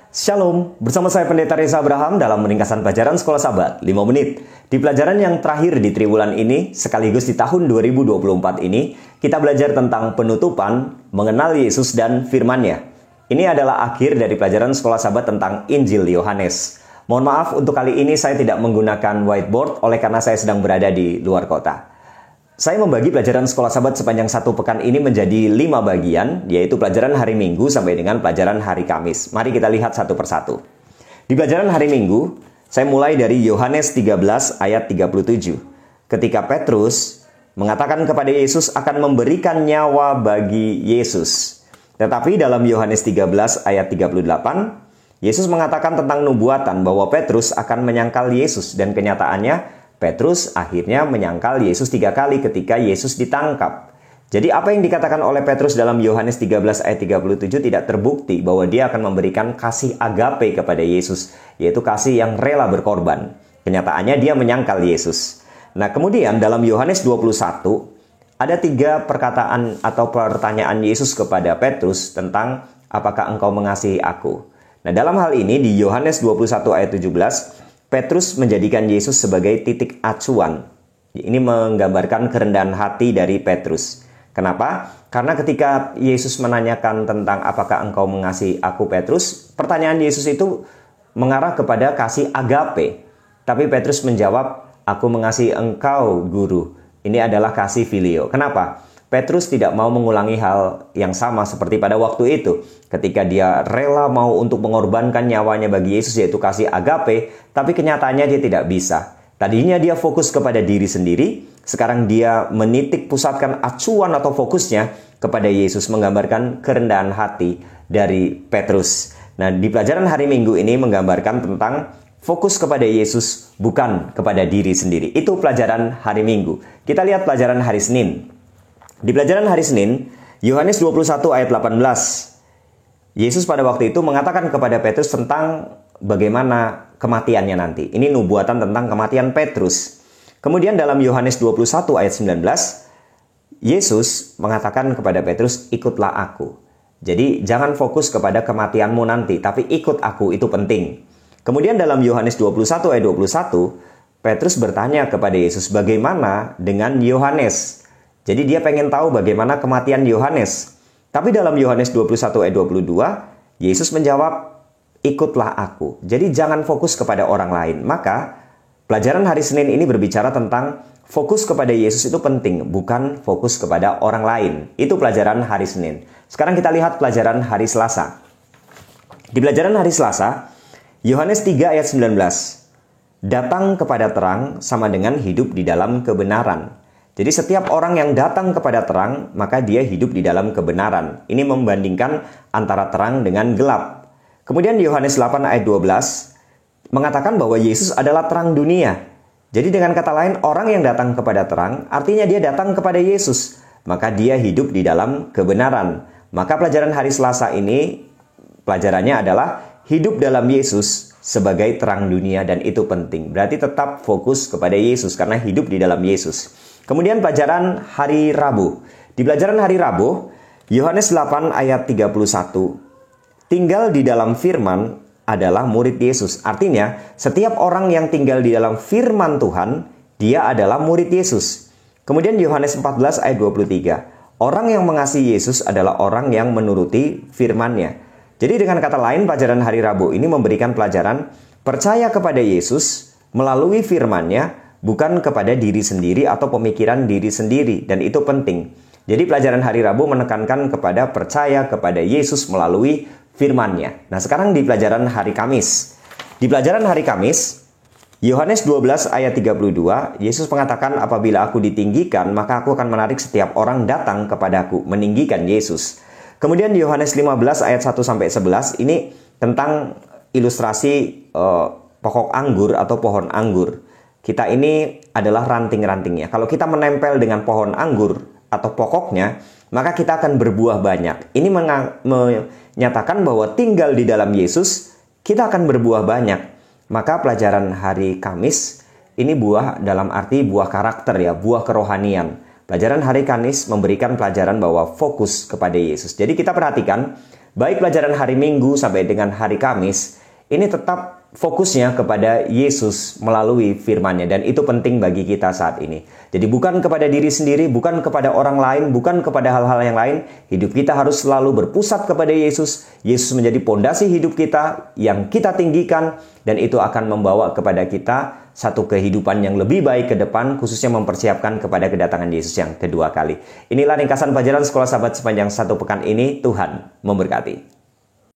Shalom, bersama saya Pendeta Reza Abraham dalam ringkasan pelajaran Sekolah Sabat 5 menit. Di pelajaran yang terakhir di triwulan ini, sekaligus di tahun 2024 ini, kita belajar tentang penutupan, mengenal Yesus dan firman-Nya. Ini adalah akhir dari pelajaran Sekolah Sabat tentang Injil Yohanes. Mohon maaf untuk kali ini saya tidak menggunakan whiteboard oleh karena saya sedang berada di luar kota. Saya membagi pelajaran Sekolah Sabat sepanjang satu pekan ini menjadi 5 bagian, yaitu pelajaran hari Minggu sampai dengan pelajaran hari Kamis. Mari kita lihat satu persatu. Di pelajaran hari Minggu, saya mulai dari Yohanes 13 ayat 37. Ketika Petrus mengatakan kepada Yesus akan memberikan nyawa bagi Yesus. Tetapi dalam Yohanes 13 ayat 38, Yesus mengatakan tentang nubuatan bahwa Petrus akan menyangkal Yesus, dan kenyataannya Petrus akhirnya menyangkal Yesus 3 kali ketika Yesus ditangkap. Jadi apa yang dikatakan oleh Petrus dalam Yohanes 13 ayat 37 tidak terbukti bahwa dia akan memberikan kasih agape kepada Yesus, yaitu kasih yang rela berkorban. Kenyataannya dia menyangkal Yesus. Nah, kemudian dalam Yohanes 21 ada 3 perkataan atau pertanyaan Yesus kepada Petrus tentang apakah engkau mengasihi aku. Nah, dalam hal ini di Yohanes 21 ayat 17 Petrus menjadikan Yesus sebagai titik acuan. Ini menggambarkan kerendahan hati dari Petrus. Kenapa? Karena ketika Yesus menanyakan tentang apakah engkau mengasihi aku, Petrus, pertanyaan Yesus itu mengarah kepada kasih agape. Tapi Petrus menjawab, aku mengasihi engkau, guru. Ini adalah kasih filio. Kenapa? Petrus tidak mau mengulangi hal yang sama seperti pada waktu itu. Ketika dia rela mau untuk mengorbankan nyawanya bagi Yesus, yaitu kasih agape, tapi kenyataannya dia tidak bisa. Tadinya dia fokus kepada diri sendiri, sekarang dia menitik pusatkan acuan atau fokusnya kepada Yesus, menggambarkan kerendahan hati dari Petrus. Nah, di pelajaran hari Minggu ini menggambarkan tentang fokus kepada Yesus, bukan kepada diri sendiri. Itu pelajaran hari Minggu. Kita lihat pelajaran hari Senin. Di pelajaran hari Senin, Yohanes 21 ayat 18, Yesus pada waktu itu mengatakan kepada Petrus tentang bagaimana kematiannya nanti. Ini nubuatan tentang kematian Petrus. Kemudian dalam Yohanes 21 ayat 19, Yesus mengatakan kepada Petrus, ikutlah aku. Jadi jangan fokus kepada kematianmu nanti, tapi ikut aku, itu penting. Kemudian dalam Yohanes 21 ayat 21, Petrus bertanya kepada Yesus, bagaimana dengan Yohanes? Jadi dia pengen tahu bagaimana kematian Yohanes. Tapi dalam Yohanes 21 ayat 22, Yesus menjawab, ikutlah aku. Jadi jangan fokus kepada orang lain. Maka pelajaran hari Senin ini berbicara tentang fokus kepada Yesus itu penting, bukan fokus kepada orang lain. Itu pelajaran hari Senin. Sekarang kita lihat pelajaran hari Selasa. Di pelajaran hari Selasa, Yohanes 3 ayat 19, datang kepada terang sama dengan hidup di dalam kebenaran. Jadi setiap orang yang datang kepada terang, maka dia hidup di dalam kebenaran. Ini membandingkan antara terang dengan gelap. Kemudian Yohanes 8 ayat 12 mengatakan bahwa Yesus adalah terang dunia. Jadi dengan kata lain, orang yang datang kepada terang, artinya dia datang kepada Yesus. Maka dia hidup di dalam kebenaran. Maka pelajaran hari Selasa ini, pelajarannya adalah hidup dalam Yesus sebagai terang dunia, dan itu penting. Berarti tetap fokus kepada Yesus karena hidup di dalam Yesus. Kemudian pelajaran hari Rabu. Di pelajaran hari Rabu, Yohanes 8 ayat 31. Tinggal di dalam firman adalah murid Yesus. Artinya, setiap orang yang tinggal di dalam firman Tuhan, dia adalah murid Yesus. Kemudian Yohanes 14 ayat 23. Orang yang mengasihi Yesus adalah orang yang menuruti firman-Nya. Jadi dengan kata lain, pelajaran hari Rabu ini memberikan pelajaran percaya kepada Yesus melalui firman-Nya, bukan kepada diri sendiri atau pemikiran diri sendiri, dan itu penting. Jadi pelajaran hari Rabu menekankan kepada percaya kepada Yesus melalui firman-Nya. Nah, sekarang di pelajaran hari Kamis. Di pelajaran hari Kamis, Yohanes 12 ayat 32, Yesus mengatakan, apabila aku ditinggikan, maka aku akan menarik setiap orang datang kepadaku, meninggikan Yesus. Kemudian Yohanes 15 ayat 1-11, ini tentang ilustrasi pokok anggur atau pohon anggur. Kita ini adalah ranting-rantingnya. Kalau kita menempel dengan pohon anggur atau pokoknya, maka kita akan berbuah banyak. Ini menyatakan bahwa tinggal di dalam Yesus, kita akan berbuah banyak. Maka pelajaran hari Kamis, ini buah dalam arti buah karakter ya, buah kerohanian. Pelajaran hari Kamis memberikan pelajaran bahwa fokus kepada Yesus. Jadi kita perhatikan, baik pelajaran hari Minggu sampai dengan hari Kamis, ini tetap fokusnya kepada Yesus melalui firman-Nya, dan itu penting bagi kita saat ini. Jadi bukan kepada diri sendiri, bukan kepada orang lain, bukan kepada hal-hal yang lain. Hidup kita harus selalu berpusat kepada Yesus. Yesus menjadi pondasi hidup kita yang kita tinggikan, dan itu akan membawa kepada kita satu kehidupan yang lebih baik ke depan, khususnya mempersiapkan kepada kedatangan Yesus yang kedua kali. Inilah ringkasan pelajaran Sekolah Sahabat sepanjang satu pekan ini. Tuhan memberkati.